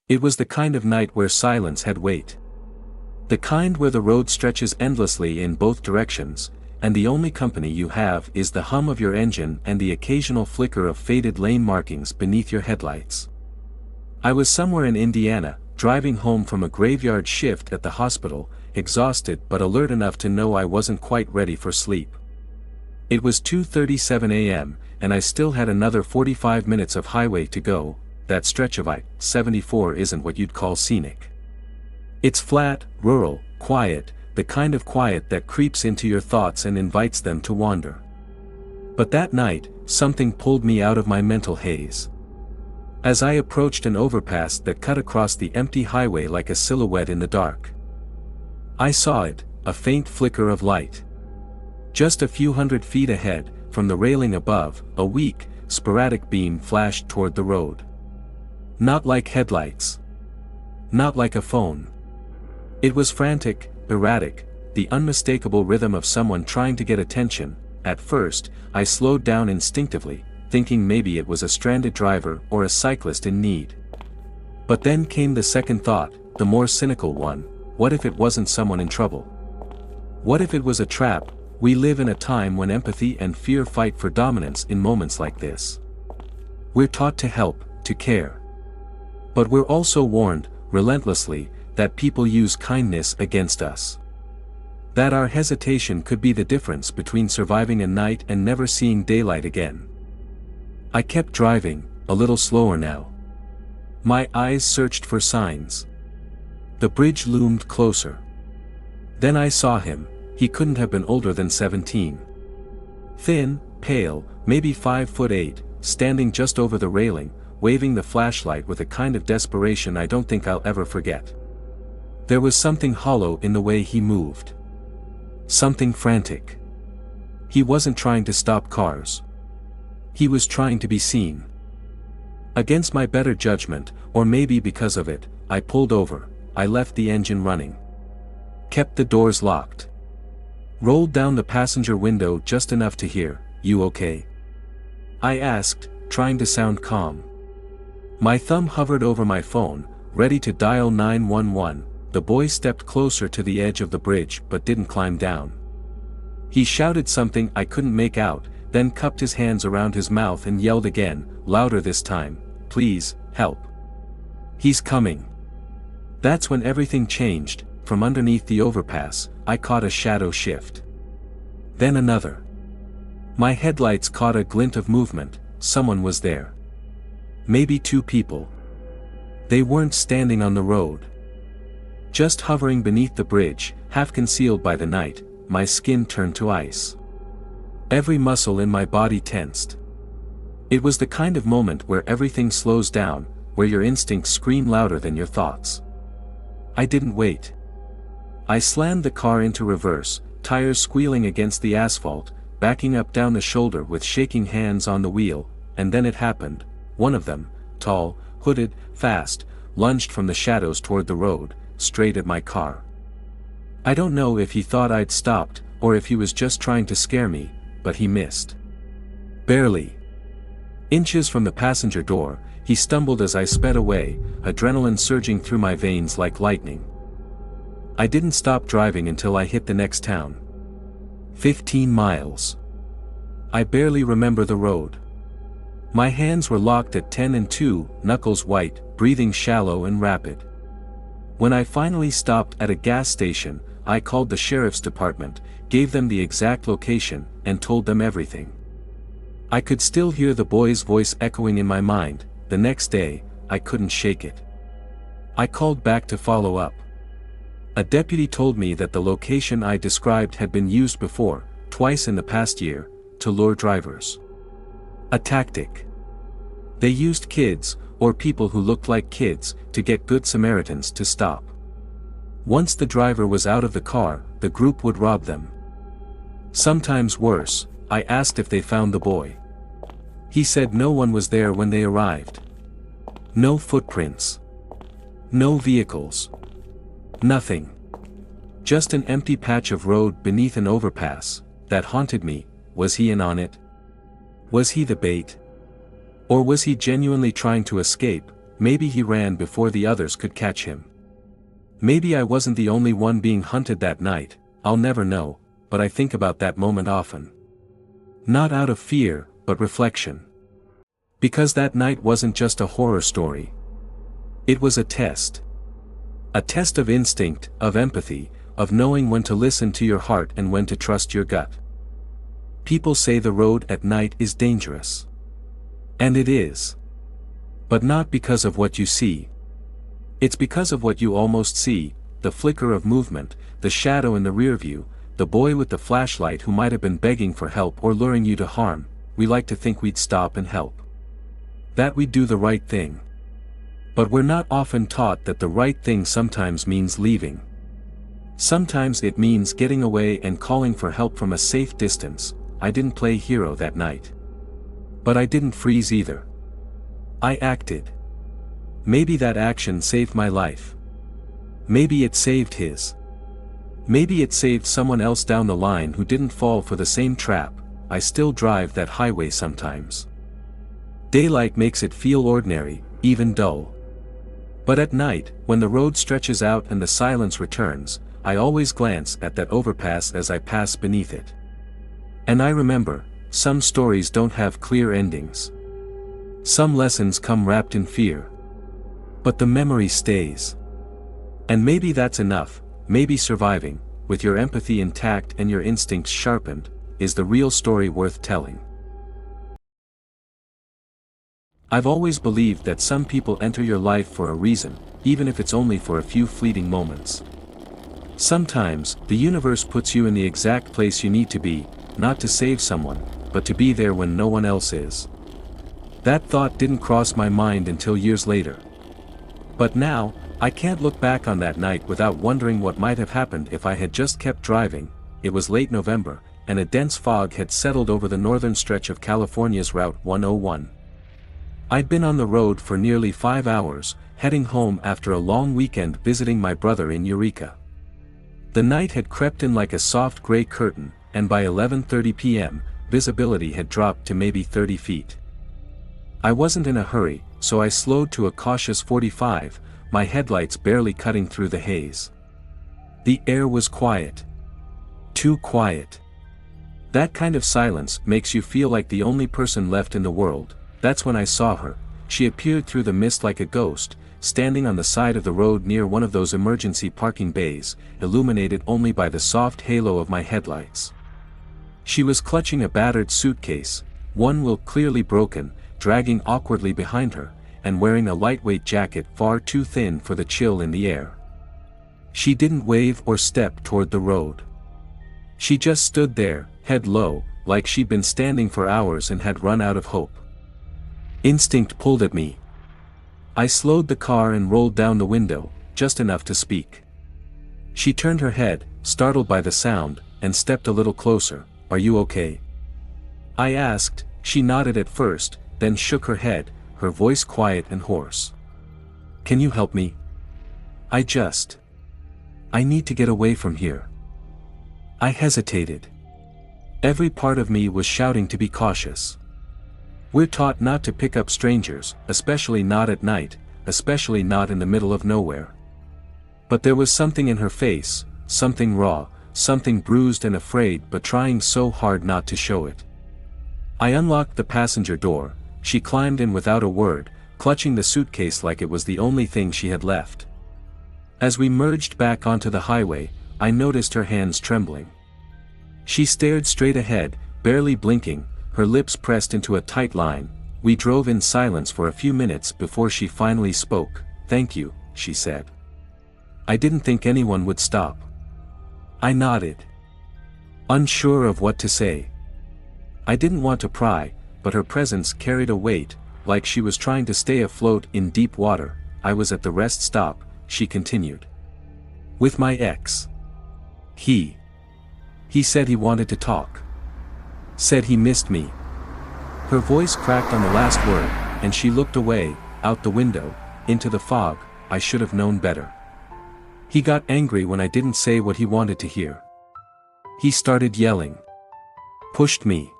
It was the kind of night where silence had weight. The kind where the road stretches endlessly in both directions, and the only company you have is the hum of your engine and the occasional flicker of faded lane markings beneath your headlights. I was somewhere in Indiana, driving home from a graveyard shift at the hospital, exhausted but alert enough to know I wasn't quite ready for sleep. It was 2:37 a.m., and I still had another 45 minutes of highway to go. That stretch of I-74 isn't what you'd call scenic. It's flat, rural, quiet, the kind of quiet that creeps into your thoughts and invites them to wander. But that night, something pulled me out of my mental haze. As I approached an overpass that cut across the empty highway like a silhouette in the dark, I saw it, a faint flicker of light. Just a few hundred feet ahead, from the railing above, a weak, sporadic beam flashed toward the road. Not like headlights. Not like a phone. It was frantic, erratic, the unmistakable rhythm of someone trying to get attention. At first, I slowed down instinctively, thinking maybe it was a stranded driver or a cyclist in need. But then came the second thought, the more cynical one: what if it wasn't someone in trouble? What if it was a trap? We live in a time when empathy and fear fight for dominance in moments like this. We're taught to help, to care. But we're also warned, relentlessly, that people use kindness against us. That our hesitation could be the difference between surviving a night and never seeing daylight again. I kept driving, a little slower now. My eyes searched for signs. The bridge loomed closer. Then I saw him. He couldn't have been older than 17. Thin, pale, maybe 5'8", standing just over the railing, waving the flashlight with a kind of desperation I don't think I'll ever forget. There was something hollow in the way he moved. Something frantic. He wasn't trying to stop cars. He was trying to be seen. Against my better judgment, or maybe because of it, I pulled over. I left the engine running. Kept the doors locked. Rolled down the passenger window just enough to hear, "You okay?" I asked, trying to sound calm. My thumb hovered over my phone, ready to dial 911. The boy stepped closer to the edge of the bridge but didn't climb down. He shouted something I couldn't make out, then cupped his hands around his mouth and yelled again, louder this time, "Please, help. He's coming." That's when everything changed. From underneath the overpass, I caught a shadow shift. Then another. My headlights caught a glint of movement. Someone was there. Maybe two people. They weren't standing on the road. Just hovering beneath the bridge, half concealed by the night. My skin turned to ice. Every muscle in my body tensed. It was the kind of moment where everything slows down, where your instincts scream louder than your thoughts. I didn't wait. I slammed the car into reverse, tires squealing against the asphalt, backing up down the shoulder with shaking hands on the wheel, and then it happened. One of them, tall, hooded, fast, lunged from the shadows toward the road, straight at my car. I don't know if he thought I'd stopped, or if he was just trying to scare me, but he missed. Barely. Inches from the passenger door, he stumbled as I sped away, adrenaline surging through my veins like lightning. I didn't stop driving until I hit the next town. 15 miles. I barely remember the road. My hands were locked at 10 and 2, knuckles white, breathing shallow and rapid. When I finally stopped at a gas station, I called the sheriff's department, gave them the exact location, and told them everything. I could still hear the boy's voice echoing in my mind. The next day, I couldn't shake it. I called back to follow up. A deputy told me that the location I described had been used before, twice in the past year, to lure drivers. A tactic. They used kids, or people who looked like kids, to get good Samaritans to stop. Once the driver was out of the car, the group would rob them. Sometimes worse. I asked if they found the boy. He said no one was there when they arrived. No footprints. No vehicles. Nothing. Just an empty patch of road beneath an overpass. That haunted me. Was he in on it? Was he the bait? Or was he genuinely trying to escape, maybe he ran before the others could catch him. Maybe I wasn't the only one being hunted that night, I'll never know, but I think about that moment often. Not out of fear, but reflection. Because that night wasn't just a horror story. It was a test. A test of instinct, of empathy, of knowing when to listen to your heart and when to trust your gut. People say the road at night is dangerous. And it is. But not because of what you see. It's because of what you almost see, the flicker of movement, the shadow in the rear view, the boy with the flashlight who might have been begging for help or luring you to harm. We like to think we'd stop and help. That we'd do the right thing. But we're not often taught that the right thing sometimes means leaving. Sometimes it means getting away and calling for help from a safe distance. I didn't play hero that night. But I didn't freeze either. I acted. Maybe that action saved my life. Maybe it saved his. Maybe it saved someone else down the line who didn't fall for the same trap. I still drive that highway sometimes. Daylight makes it feel ordinary, even dull. But at night, when the road stretches out and the silence returns, I always glance at that overpass as I pass beneath it. And I remember, some stories don't have clear endings. Some lessons come wrapped in fear. But the memory stays. And maybe that's enough. Maybe surviving, with your empathy intact and your instincts sharpened, is the real story worth telling. I've always believed that some people enter your life for a reason, even if it's only for a few fleeting moments. Sometimes, the universe puts you in the exact place you need to be, not to save someone, but to be there when no one else is. That thought didn't cross my mind until years later. But now, I can't look back on that night without wondering what might have happened if I had just kept driving. It was late November, and a dense fog had settled over the northern stretch of California's Route 101. I'd been on the road for nearly 5 hours, heading home after a long weekend visiting my brother in Eureka. The night had crept in like a soft gray curtain, and by 11:30 p.m., visibility had dropped to maybe 30 feet. I wasn't in a hurry, so I slowed to a cautious 45, my headlights barely cutting through the haze. The air was quiet. Too quiet. That kind of silence makes you feel like the only person left in the world. That's when I saw her. She appeared through the mist like a ghost, standing on the side of the road near one of those emergency parking bays, illuminated only by the soft halo of my headlights. She was clutching a battered suitcase, one wheel clearly broken, dragging awkwardly behind her, and wearing a lightweight jacket far too thin for the chill in the air. She didn't wave or step toward the road. She just stood there, head low, like she'd been standing for hours and had run out of hope. Instinct pulled at me. I slowed the car and rolled down the window, just enough to speak. She turned her head, startled by the sound, and stepped a little closer. "Are you okay?" I asked. She nodded at first, then shook her head, her voice quiet and hoarse. "Can you help me? I need to get away from here." I hesitated. Every part of me was shouting to be cautious. We're taught not to pick up strangers, especially not at night, especially not in the middle of nowhere. But there was something in her face, something raw, something bruised and afraid but trying so hard not to show it. I unlocked the passenger door. She climbed in without a word, clutching the suitcase like it was the only thing she had left. As we merged back onto the highway, I noticed her hands trembling. She stared straight ahead, barely blinking, her lips pressed into a tight line. We drove in silence for a few minutes before she finally spoke. "Thank you," she said. I didn't think anyone would stop. I nodded, unsure of what to say. I didn't want to pry, but her presence carried a weight, like she was trying to stay afloat in deep water. "I was at the rest stop," she continued. "With my ex. He said he wanted to talk. Said he missed me." Her voice cracked on the last word, and she looked away, out the window, into the fog. I should have known better. He got angry when I didn't say what he wanted to hear. He started yelling. Pushed me.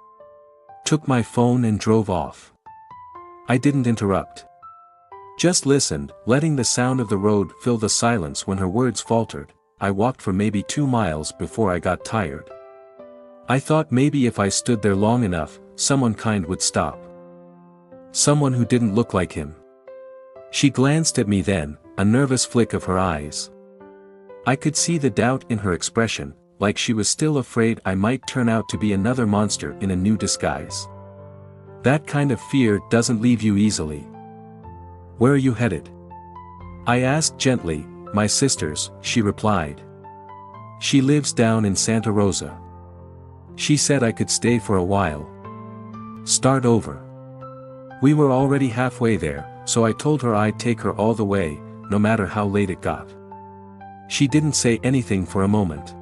Took my phone and drove off. I didn't interrupt. just listened, letting the sound of the road fill the silence. When her words faltered, I walked for maybe 2 miles before I got tired. I thought maybe if I stood there long enough, someone kind would stop. Someone who didn't look like him. She glanced at me then, a nervous flick of her eyes. I could see the doubt in her expression, like she was still afraid I might turn out to be another monster in a new disguise. That kind of fear doesn't leave you easily. Where are you headed? I asked gently. My sister's, she replied. She lives down in Santa Rosa. She said I could stay for a while. Start over. We were already halfway there, so I told her I'd take her all the way, no matter how late it got. She didn't say anything for a moment.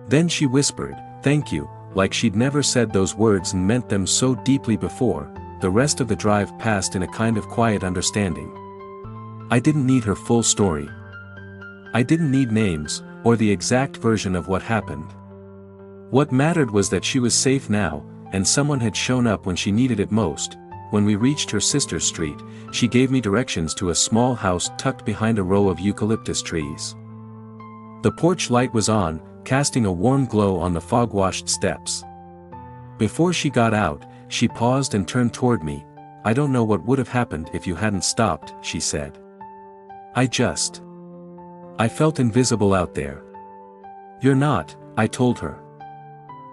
Then she whispered, "Thank you," like she'd never said those words and meant them so deeply before. The rest of the drive passed in a kind of quiet understanding. I didn't need her full story. I didn't need names, or the exact version of what happened. What mattered was that she was safe now, and someone had shown up when she needed it most. When we reached her sister's street, she gave me directions to a small house tucked behind a row of eucalyptus trees. The porch light was on, casting a warm glow on the fog-washed steps. Before she got out, she paused and turned toward me. "I don't know what would have happened if you hadn't stopped," she said. I felt invisible out there. "You're not," I told her.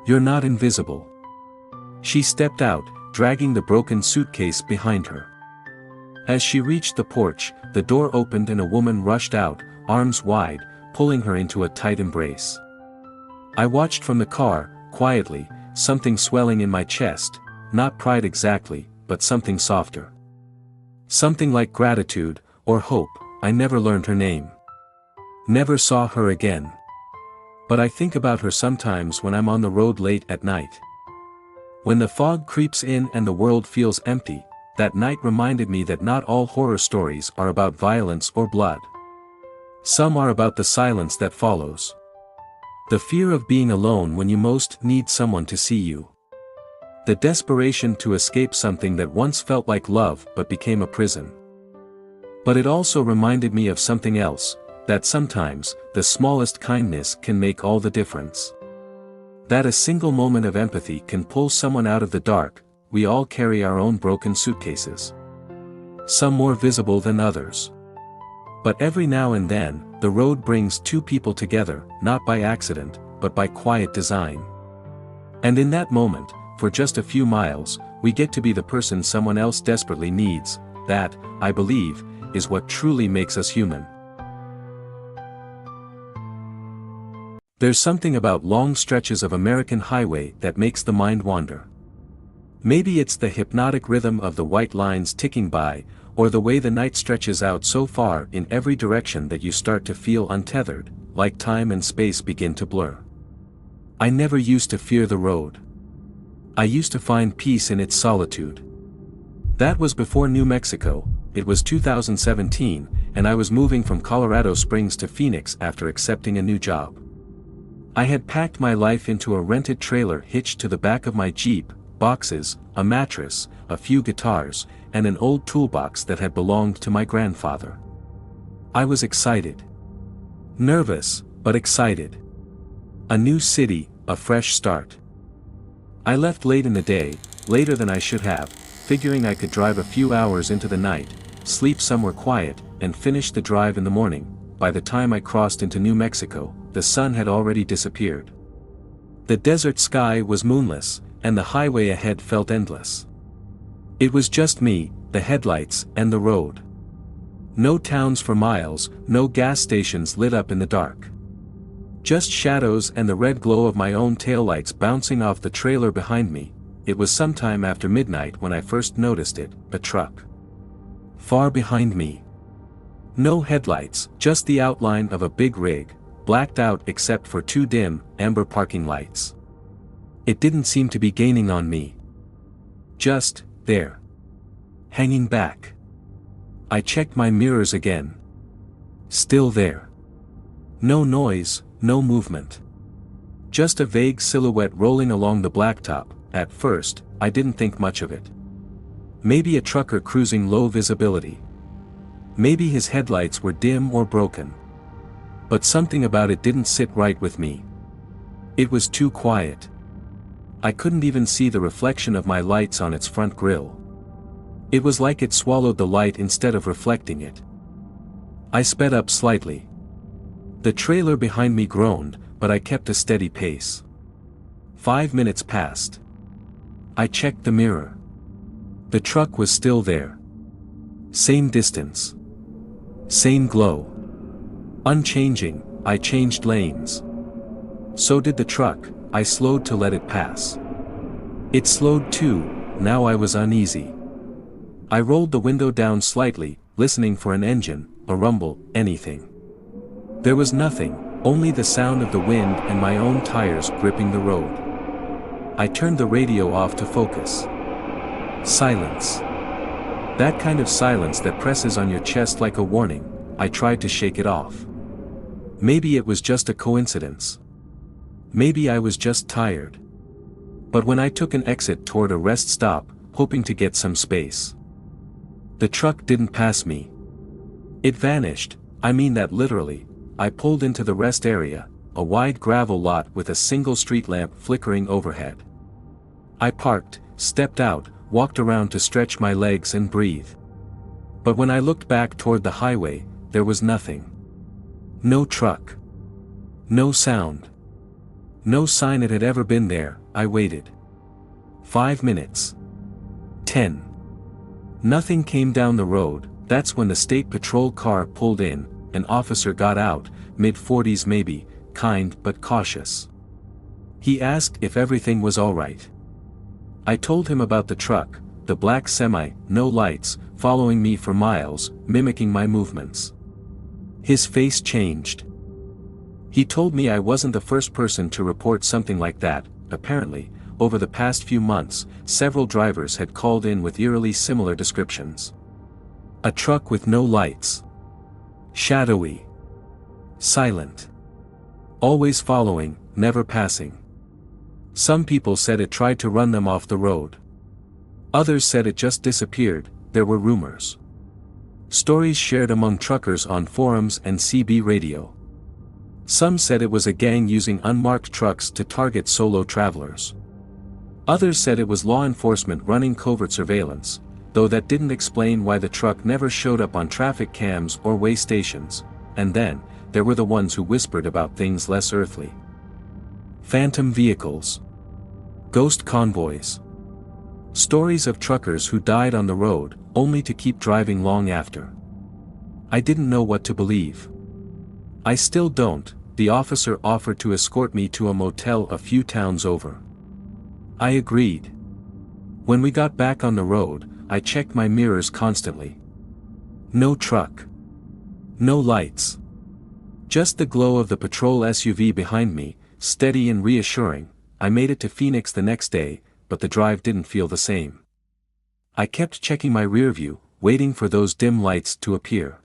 "You're not invisible." She stepped out, dragging the broken suitcase behind her. As she reached the porch, the door opened and a woman rushed out, arms wide, pulling her into a tight embrace. I watched from the car, quietly, something swelling in my chest, not pride exactly, but something softer. Something like gratitude, or hope. I never learned her name. Never saw her again. But I think about her sometimes when I'm on the road late at night. When the fog creeps in and the world feels empty, that night reminded me that not all horror stories are about violence or blood. Some are about the silence that follows. The fear of being alone when you most need someone to see you. The desperation to escape something that once felt like love but became a prison. But it also reminded me of something else, that sometimes, the smallest kindness can make all the difference. That a single moment of empathy can pull someone out of the dark. We all carry our own broken suitcases. Some more visible than others. But every now and then, the road brings two people together, not by accident, but by quiet design. And in that moment, for just a few miles, we get to be the person someone else desperately needs. That, I believe, is what truly makes us human. There's something about long stretches of American highway that makes the mind wander. Maybe it's the hypnotic rhythm of the white lines ticking by, or the way the night stretches out so far in every direction that you start to feel untethered, like time and space begin to blur. I never used to fear the road. I used to find peace in its solitude. That was before New Mexico. It was 2017, and I was moving from Colorado Springs to Phoenix after accepting a new job. I had packed my life into a rented trailer hitched to the back of my Jeep, boxes, a mattress, a few guitars, and an old toolbox that had belonged to my grandfather. I was excited. Nervous, but excited. A new city, a fresh start. I left late in the day, later than I should have, figuring I could drive a few hours into the night, sleep somewhere quiet, and finish the drive in the morning. By the time I crossed into New Mexico, the sun had already disappeared. The desert sky was moonless, and the highway ahead felt endless. It was just me, the headlights, and the road. No towns for miles, no gas stations lit up in the dark. Just shadows and the red glow of my own taillights bouncing off the trailer behind me. It was sometime after midnight when I first noticed it, a truck. Far behind me. No headlights, just the outline of a big rig, blacked out except for two dim, amber parking lights. It didn't seem to be gaining on me. Just, there. Hanging back. I checked my mirrors again. Still there. No noise, no movement. Just a vague silhouette rolling along the blacktop. At first, I didn't think much of it. Maybe a trucker cruising low visibility. Maybe his headlights were dim or broken. But something about it didn't sit right with me. It was too quiet. I couldn't even see the reflection of my lights on its front grille. It was like it swallowed the light instead of reflecting it. I sped up slightly. The trailer behind me groaned, but I kept a steady pace. 5 minutes passed. I checked the mirror. The truck was still there. Same distance. Same glow. Unchanging, I changed lanes. So did the truck. I slowed to let it pass. It slowed too. Now I was uneasy. I rolled the window down slightly, listening for an engine, a rumble, anything. There was nothing, only the sound of the wind and my own tires gripping the road. I turned the radio off to focus. Silence. That kind of silence that presses on your chest like a warning. I tried to shake it off. Maybe it was just a coincidence. Maybe I was just tired. But when I took an exit toward a rest stop, hoping to get some space, the truck didn't pass me. It vanished. I mean that literally. I pulled into the rest area, a wide gravel lot with a single street lamp flickering overhead. I parked, stepped out, walked around to stretch my legs and breathe. But when I looked back toward the highway, there was nothing. No truck. No sound. No sign it had ever been there. I waited. 5 minutes. 10. Nothing came down the road. That's when the state patrol car pulled in. An officer got out, mid-40s maybe, kind but cautious. He asked if everything was all right. I told him about the truck, the black semi, no lights, following me for miles, mimicking my movements. His face changed. He told me I wasn't the first person to report something like that. Apparently, over the past few months, several drivers had called in with eerily similar descriptions. A truck with no lights. Shadowy. Silent. Always following, never passing. Some people said it tried to run them off the road. Others said it just disappeared. There were rumors. Stories shared among truckers on forums and CB radio. Some said it was a gang using unmarked trucks to target solo travelers. Others said it was law enforcement running covert surveillance, though that didn't explain why the truck never showed up on traffic cams or way stations. And then, there were the ones who whispered about things less earthly. Phantom vehicles. Ghost convoys. Stories of truckers who died on the road, only to keep driving long after. I didn't know what to believe. I still don't. The officer offered to escort me to a motel a few towns over. I agreed. When we got back on the road, I checked my mirrors constantly. No truck. No lights. Just the glow of the patrol SUV behind me, steady and reassuring. I made it to Phoenix the next day, but the drive didn't feel the same. I kept checking my rearview, waiting for those dim lights to appear.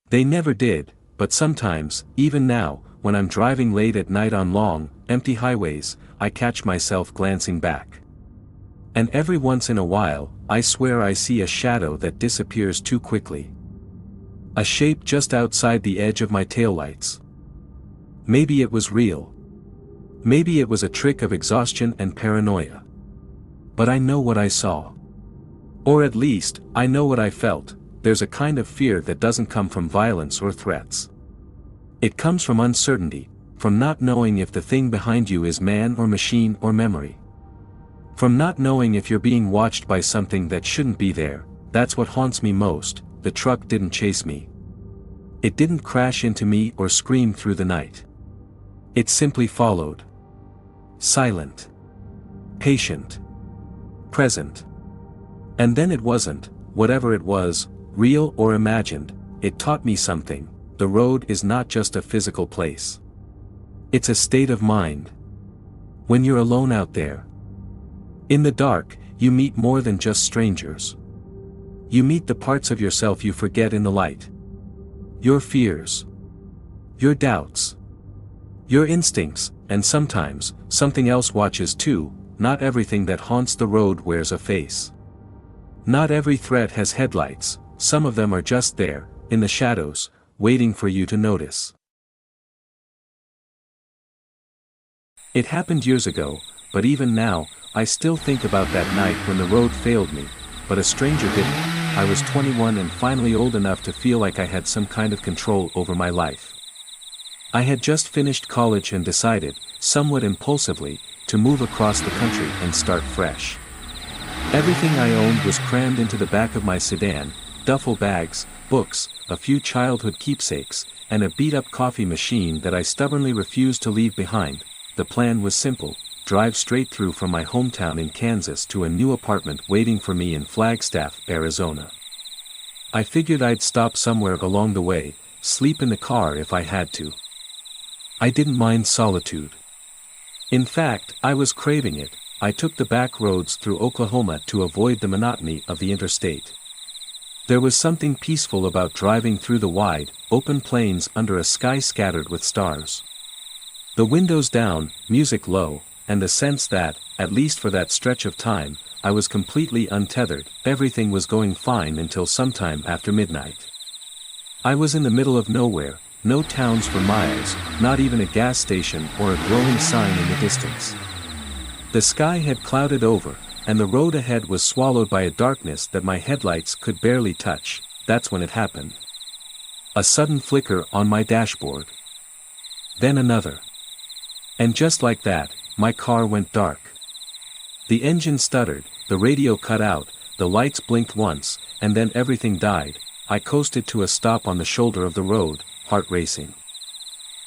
They never did. But sometimes, even now, when I'm driving late at night on long, empty highways, I catch myself glancing back. And every once in a while, I swear I see a shadow that disappears too quickly. A shape just outside the edge of my taillights. Maybe it was real. Maybe it was a trick of exhaustion and paranoia. But I know what I saw. Or at least, I know what I felt. There's a kind of fear that doesn't come from violence or threats. It comes from uncertainty, from not knowing if the thing behind you is man or machine or memory. From not knowing if you're being watched by something that shouldn't be there. That's what haunts me most. The truck didn't chase me. It didn't crash into me or scream through the night. It simply followed. Silent. Patient. Present. And then it wasn't, whatever it was, real or imagined. It taught me something. The road is not just a physical place. It's a state of mind. When you're alone out there, in the dark, you meet more than just strangers. You meet the parts of yourself you forget in the light. Your fears. Your doubts. Your instincts, and sometimes, something else watches too. Not everything that haunts the road wears a face. Not every threat has headlights, some of them are just there, in the shadows, waiting for you to notice. It happened years ago, but even now, I still think about that night when the road failed me, but a stranger didn't. I was 21 and finally old enough to feel like I had some kind of control over my life. I had just finished college and decided, somewhat impulsively, to move across the country and start fresh. Everything I owned was crammed into the back of my sedan: duffel bags, books, a few childhood keepsakes, and a beat-up coffee machine that I stubbornly refused to leave behind. The plan was simple: drive straight through from my hometown in Kansas to a new apartment waiting for me in Flagstaff, Arizona. I figured I'd stop somewhere along the way, sleep in the car if I had to. I didn't mind solitude. In fact, I was craving it. I took the back roads through Oklahoma to avoid the monotony of the interstate. There was something peaceful about driving through the wide, open plains under a sky scattered with stars. The windows down, music low, and the sense that, at least for that stretch of time, I was completely untethered. Everything was going fine until sometime after midnight. I was in the middle of nowhere, no towns for miles, not even a gas station or a glowing sign in the distance. The sky had clouded over, and the road ahead was swallowed by a darkness that my headlights could barely touch. That's when it happened. A sudden flicker on my dashboard. Then another. And just like that, my car went dark. The engine stuttered, the radio cut out, the lights blinked once, and then everything died. I coasted to a stop on the shoulder of the road, heart racing.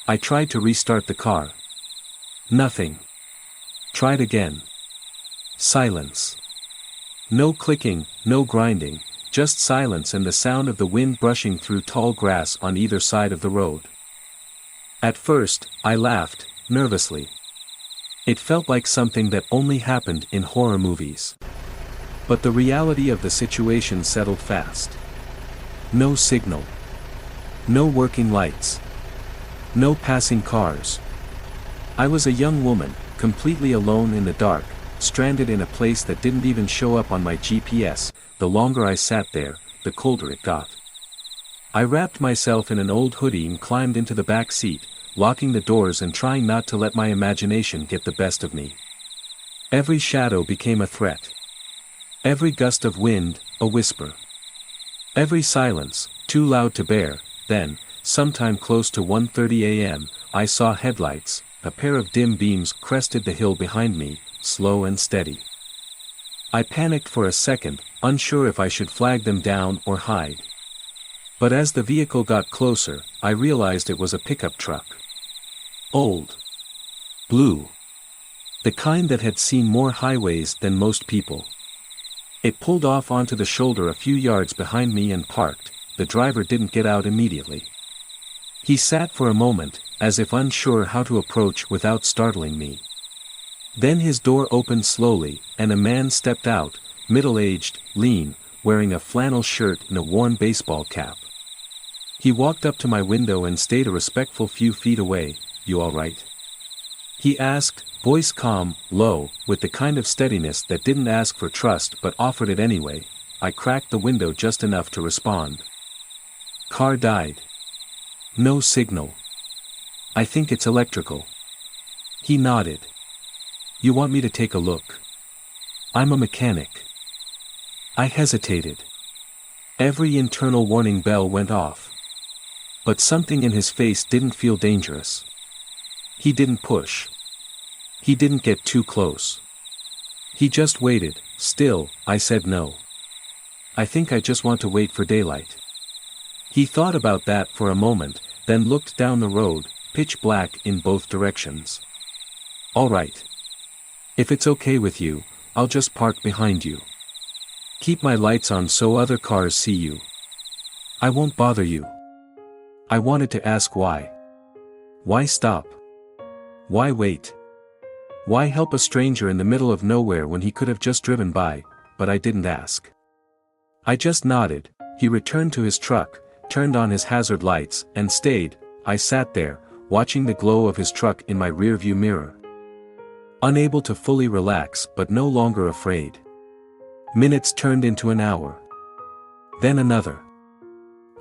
I tried to restart the car. Nothing. Tried again. Silence. No clicking, no grinding, just silence and the sound of the wind brushing through tall grass on either side of the road. At first, I laughed, nervously. It felt like something that only happened in horror movies. But the reality of the situation settled fast. No signal. No working lights. No passing cars. I was a young woman, completely alone in the dark, stranded in a place that didn't even show up on my GPS. The longer I sat there, the colder it got. I wrapped myself in an old hoodie and climbed into the back seat, locking the doors and trying not to let my imagination get the best of me. Every shadow became a threat. Every gust of wind, a whisper. Every silence, too loud to bear. Then, sometime close to 1:30 a.m., I saw headlights. A pair of dim beams crested the hill behind me, slow and steady. I panicked for a second, unsure if I should flag them down or hide. But as the vehicle got closer, I realized it was a pickup truck. Old. Blue. The kind that had seen more highways than most people. It pulled off onto the shoulder a few yards behind me and parked. The driver didn't get out immediately. He sat for a moment, as if unsure how to approach without startling me. Then his door opened slowly, and a man stepped out, middle-aged, lean, wearing a flannel shirt and a worn baseball cap. He walked up to my window and stayed a respectful few feet away. "You all right?" he asked, voice calm, low, with the kind of steadiness that didn't ask for trust but offered it anyway. I cracked the window just enough to respond. "Car died. No signal. I think it's electrical." He nodded. "You want me to take a look?" "I'm a mechanic." I hesitated. Every internal warning bell went off. But something in his face didn't feel dangerous. He didn't push. He didn't get too close. He just waited. "Still," I said, "no. I think I just want to wait for daylight." He thought about that for a moment, then looked down the road, pitch black in both directions. "All right. If it's okay with you, I'll just park behind you. Keep my lights on so other cars see you. I won't bother you." I wanted to ask why. Why stop? Why wait? Why help a stranger in the middle of nowhere when he could have just driven by? But I didn't ask. I just nodded. He returned to his truck, turned on his hazard lights, and stayed. I sat there, watching the glow of his truck in my rearview mirror. Unable to fully relax but no longer afraid. Minutes turned into an hour. Then another.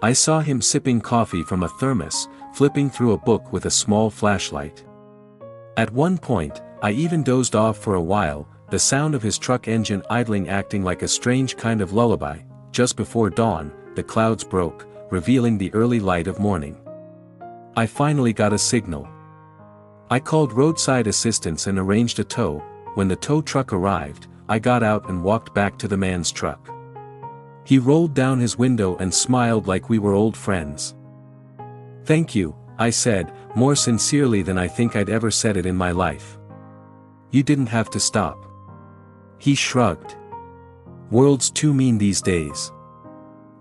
I saw him sipping coffee from a thermos, flipping through a book with a small flashlight. At one point, I even dozed off for a while, the sound of his truck engine idling acting like a strange kind of lullaby. Just before dawn, the clouds broke, revealing the early light of morning. I finally got a signal. I called roadside assistance and arranged a tow. When the tow truck arrived, I got out and walked back to the man's truck. He rolled down his window and smiled like we were old friends. "Thank you," I said, more sincerely than I think I'd ever said it in my life. "You didn't have to stop." He shrugged. "World's too mean these days.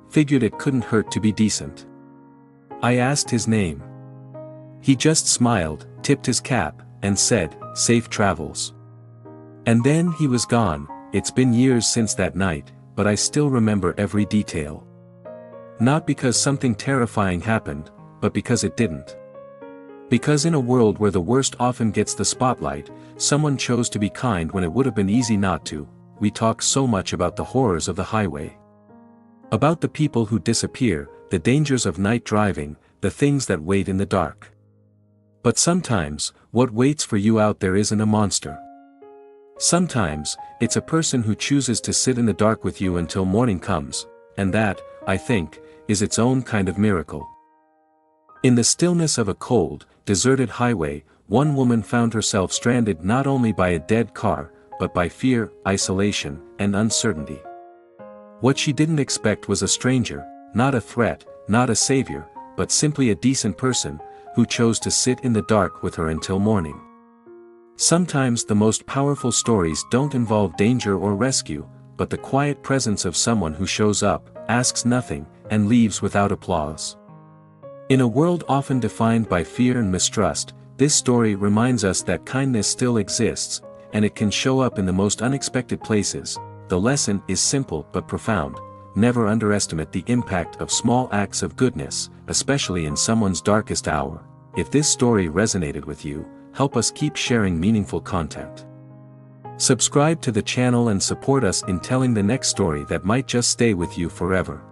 Figured it couldn't hurt to be decent." I asked his name. He just smiled, tipped his cap, and said, "Safe travels." And then he was gone. It's been years since that night, but I still remember every detail. Not because something terrifying happened, but because it didn't. Because in a world where the worst often gets the spotlight, someone chose to be kind when it would have been easy not to. We talk so much about the horrors of the highway. About the people who disappear, the dangers of night driving, the things that wait in the dark. But sometimes, what waits for you out there isn't a monster. Sometimes, it's a person who chooses to sit in the dark with you until morning comes, and that, I think, is its own kind of miracle. In the stillness of a cold, deserted highway, one woman found herself stranded not only by a dead car, but by fear, isolation, and uncertainty. What she didn't expect was a stranger, not a threat, not a savior, but simply a decent person, who chose to sit in the dark with her until morning. Sometimes the most powerful stories don't involve danger or rescue, but the quiet presence of someone who shows up, asks nothing, and leaves without applause. In a world often defined by fear and mistrust, this story reminds us that kindness still exists, and it can show up in the most unexpected places. The lesson is simple but profound. Never underestimate the impact of small acts of goodness, especially in someone's darkest hour. If this story resonated with you, help us keep sharing meaningful content. Subscribe to the channel and support us in telling the next story that might just stay with you forever.